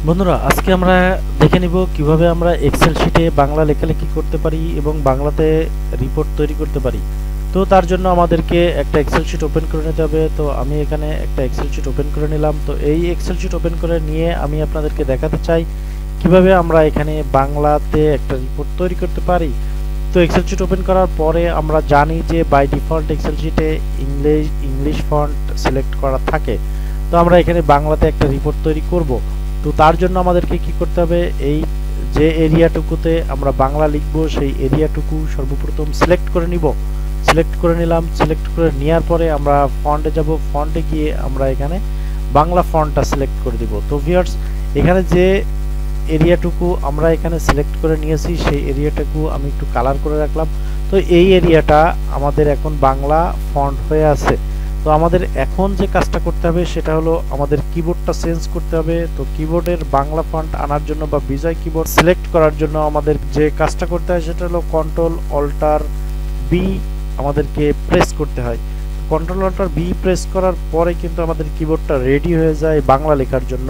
বন্ধুরা, আজকে আমরা দেখে নিব কিভাবে আমরা এক্সেল শিটে বাংলা লেখালেখি করতে পারি এবং বাংলাতে রিপোর্ট তৈরি করতে পারি। তো তার জন্য আমাদেরকে একটা এক্সেল শিট ওপেন করে নিতে হবে। তো আমি এখানে একটা এক্সেল শিট ওপেন করে নিলাম। তো এই এক্সেল শিট ওপেন করে নিয়ে আমি আপনাদেরকে দেখাতে চাই কিভাবে আমরা এখানে বাংলাতে একটা রিপোর্ট তৈরি করতে পারি। তো এক্সেল শিট ওপেন করার পরে আমরা জানি যে বাই ডিফল্ট এক্সেল শিটে ইংলিশ ফন্ট সিলেক্ট করা থাকে। তো আমরা এখানে বাংলাতে একটা রিপোর্ট তৈরি করব। তো তার জন্য আমাদেরকে কি করতে হবে, এই যে এরিয়াটুকুতে আমরা বাংলা লিখব সেই এরিয়াটুকু সর্বপ্রথম সিলেক্ট করে নিব। সিলেক্ট করে নিলাম। সিলেক্ট করে নেওয়ার পরে আমরা ফন্টে যাব। ফন্টে গিয়ে আমরা এখানে বাংলা ফন্টটা সিলেক্ট করে দিব। তো ভিউয়ার্স, এখানে যে এরিয়াটুকু আমরা এখানে সিলেক্ট করে নিয়েছি সেই এরিয়াটুকু আমি একটু কালার করে রাখলাম। তো এই এরিয়াটা আমাদের এখন বাংলা ফন্ট হয়ে আছে। তো আমাদের এখন যে কাজটা করতে হবে সেটা হলো আমাদের কিবোর্ডটা চেঞ্জ করতে হবে। তো কিবোর্ডের বাংলা ফন্ট আনার জন্য বা বিজয় কিবোর্ড সিলেক্ট করার জন্য আমাদের যে কাজটা করতে হয় সেটা হলো কন্ট্রোল অল্টার বি আমাদেরকে প্রেস করতে হয়। কন্ট্রোল অল্টার বি প্রেস করার পরে কিন্তু আমাদের কিবোর্ডটা রেডি হয়ে যায় বাংলা লেখার জন্য।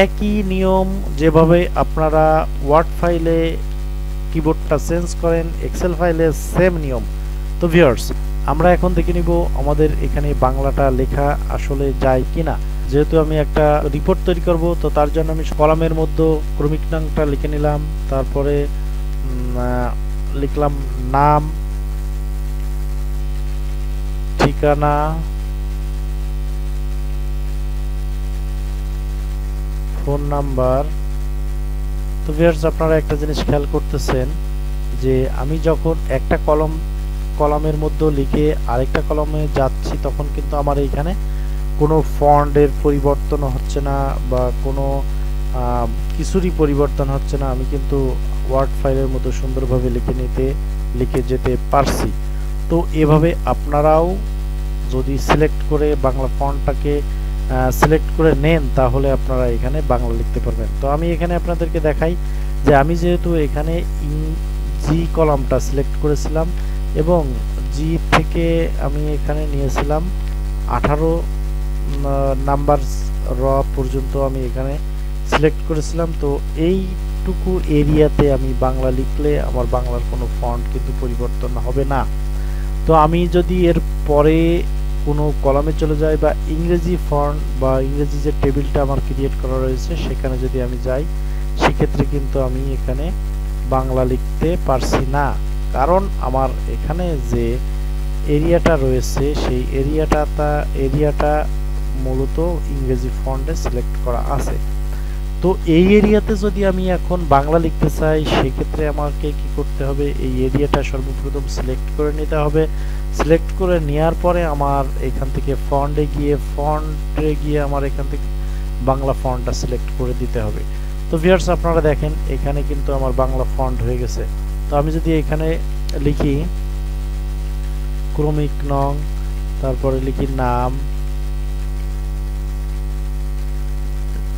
একই নিয়ম যেভাবে আপনারা ওয়ার্ড ফাইলে কিবোর্ডটা চেঞ্জ করেন, এক্সেল ফাইলে সেম নিয়ম। তো ভিউয়ার্স, আমরা এখন দেখে নিব আমাদের এখানে বাংলাটা লেখা আসলে যায় কিনা। যেহেতু আমি একটা রিপোর্ট তৈরি করব, তো তার জন্য আমি কলামের মধ্যে ক্রমিক নামটা লিখে নিলাম। তারপরে লিখলাম নাম, ঠিকানা, ফোন নাম্বার। তো ভিউয়ার্স, আপনারা একটা জিনিস খেয়াল করতেছেন যে আমি যখন একটা কলামের মধ্যে লিখে আরেকটা কলামে যাচ্ছি তখন কিন্তু আমার এইখানে কোনো ফন্টের পরিবর্তন হচ্ছে না বা কোনো কিছুরই পরিবর্তন হচ্ছে না। আমি কিন্তু ওয়ার্ড ফাইলের মতো সুন্দরভাবে লিখে যেতে পারছি। তো এভাবে আপনারাও যদি সিলেক্ট করে বাংলা ফন্টটাকে সিলেক্ট করে নেন তাহলে আপনারা এখানে বাংলা লিখতে পারবেন। তো আমি এখানে আপনাদেরকে দেখাই যে আমি যেহেতু এখানে জি কলামটা সিলেক্ট করেছিলাম এবং জি থেকে আমি এখানে নিয়েছিলাম 18 নাম্বার র পর্যন্ত আমি এখানে সিলেক্ট করেছিলাম। তো এইটুকু এরিয়াতে আমি বাংলা লিখলে আমার বাংলার কোনো ফন্ট কিন্তু পরিবর্তন হবে না। তো আমি যদি এর পরে কোনো কলামে চলে যাই বা ইংরেজি ফন্ট বা ইংরেজি যে টেবিলটা আমার ক্রিয়েট করা রয়েছে সেখানে যদি আমি যাই, সেক্ষেত্রে কিন্তু আমি এখানে বাংলা লিখতে পারছি না, কারণ আমার এখানে যে এরিয়াটা রয়েছে সেই এরিয়াটা মূলত ইংরেজি ফন্টে সিলেক্ট করা আছে। তো এই এরিয়াতে যদি আমি এখন বাংলা লিখতে চাই সেক্ষেত্রে আমাকে কি করতে হবে, এই এরিয়াটা সর্বপ্রথম সিলেক্ট করে নিতে হবে। সিলেক্ট করে নেওয়ার পরে আমার এখান থেকে ফন্টে গিয়ে আমার এখান থেকে বাংলা ফন্টটা সিলেক্ট করে দিতে হবে। তো ভিউয়ার্স, আপনারা দেখেন এখানে কিন্তু আমার বাংলা ফন্ট হয়ে গেছে। তো আমি যদি এখানে লিখি ক্রমিক নং, তারপরে লিখি নাম,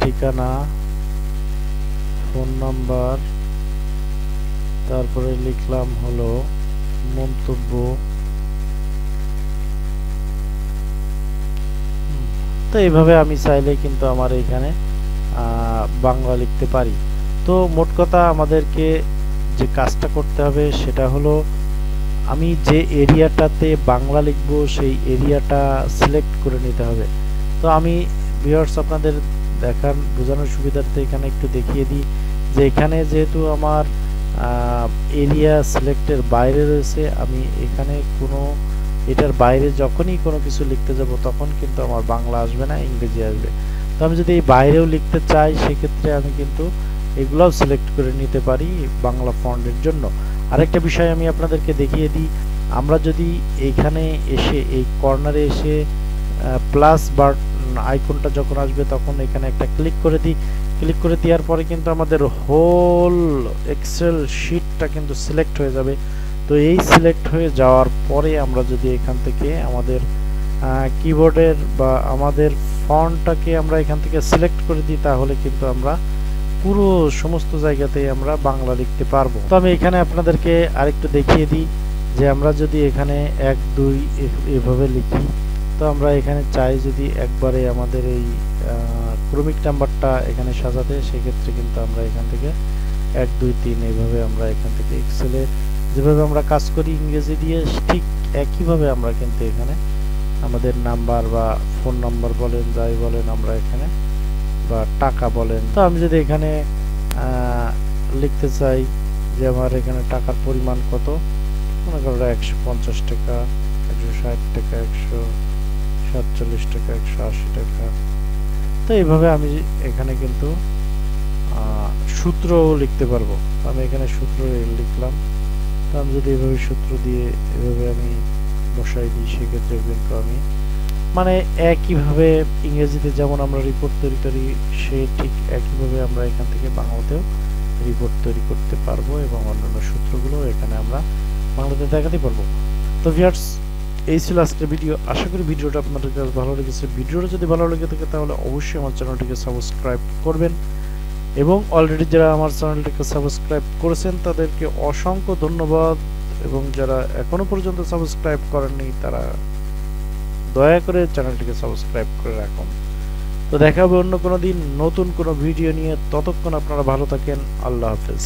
ঠিকানা, ফোন নাম্বার, তারপরে লিখলাম হলো মন্তব্য। তো এইভাবে আমি চাইলে কিন্তু আমার এখানে বাংলা লিখতে পারি। তো মোট কথা আমাদেরকে যে কাজটা করতে হবে সেটা হলো আমি যে এরিয়াটাতে বাংলা লিখব সেই এরিয়াটা সিলেক্ট করে নিতে হবে। তো আমি ভিউয়ার্স আপনাদের বোঝানোর সুবিধার্থে এখানে একটু দেখিয়ে দিই যে এখানে যেহেতু আমার এরিয়া সিলেক্টের বাইরে রয়েছে, আমি এখানে এটার বাইরে যখনই কোনো কিছু লিখতে যাব তখন কিন্তু আমার বাংলা আসবে না, ইংরেজি আসবে। তো আমি যদি এই বাইরেও লিখতে চাই সেক্ষেত্রে আমি কিন্তু এগুলোও সিলেক্ট করে নিতে পারি বাংলা ফন্টের জন্য। আরেকটা বিষয় আমি আপনাদেরকে দেখিয়ে দিই, আমরা যদি এইখানে এসে এই কর্নারে এসে প্লাস আইকনটা যখন আসবে তখন এখানে একটা ক্লিক করে দিই। ক্লিক করে দেওয়ার পরে কিন্তু আমাদের হোল এক্সেল শিটটা কিন্তু সিলেক্ট হয়ে যাবে। তো এই সিলেক্ট হয়ে যাওয়ার পরে আমরা যদি এখান থেকে আমাদের কিবোর্ডের বা আমাদের ফন্টটাকে আমরা এখান থেকে সিলেক্ট করে দিই তাহলে কিন্তু আমরা পুরো সমস্ত জায়গাতেই আমরা বাংলা লিখতে পারবো। তো আমি এখানে আপনাদেরকে আরেকটু দেখিয়ে দিই যে আমরা যদি এখানে 1 2 এভাবে লিখি তো আমরা এখানে চাই যদি একবারে আমাদের এই ক্রমিক নাম্বারটা এখানে সাজাতে, সেক্ষেত্রে কিন্তু আমরা এখান থেকে 1 2 3 এইভাবে আমরা এখান থেকে এক্সেলে যেভাবে আমরা কাজ করি ইংরেজি দিয়ে, ঠিক একইভাবে আমরা কিন্তু এখানে আমাদের নাম্বার বা ফোন নাম্বার বলেন, যাই বলেন আমরা এখানে, বা টাকা বলেন। তো আমি যদি এখানে লিখতে চাই যে আমার এখানে টাকার পরিমাণ কত, মনে করো 150 টাকা, 160 টাকা, 147 টাকা, 180 টাকা। তো এইভাবে আমি এখানে কিন্তু সূত্র লিখতে পারবো। আমি এখানে সূত্র লিখলাম। তো আমি যদি এভাবে সূত্র দিয়ে এভাবে আমি বসাই দিই, সেক্ষেত্রে কিন্তু আমি মানে একইভাবে ইংরেজিতে যেমন আমরা রিপোর্ট তৈরি করি, সে ঠিক একইভাবে আমরা এখান থেকে বাংলাতেও রিপোর্ট তৈরি করতে পারবো এবং অন্যান্য সূত্রগুলো এখানে আমরা বাংলাতে দেখাতে পারবো। তো ভিউয়ার্স, এই ছিল আজকের ভিডিও। আশা করি ভিডিওটা আপনাদের কাছে ভালো লেগেছে। ভিডিওটা যদি ভালো লেগে থাকে তাহলে অবশ্যই আমার চ্যানেলটিকে সাবস্ক্রাইব করবেন, এবং অলরেডি যারা আমার চ্যানেলটিকে সাবস্ক্রাইব করেছেন তাদেরকে অসংখ্য ধন্যবাদ, এবং যারা এখনো পর্যন্ত সাবস্ক্রাইব করেননি তারা দয়া করে চ্যানেলটিকে সাবস্ক্রাইব করে রাখুন। তো দেখা হবে অন্য কোনো দিন নতুন কোনো ভিডিও নিয়ে। ততক্ষণ আপনারা ভালো থাকেন। আল্লাহ হাফেজ।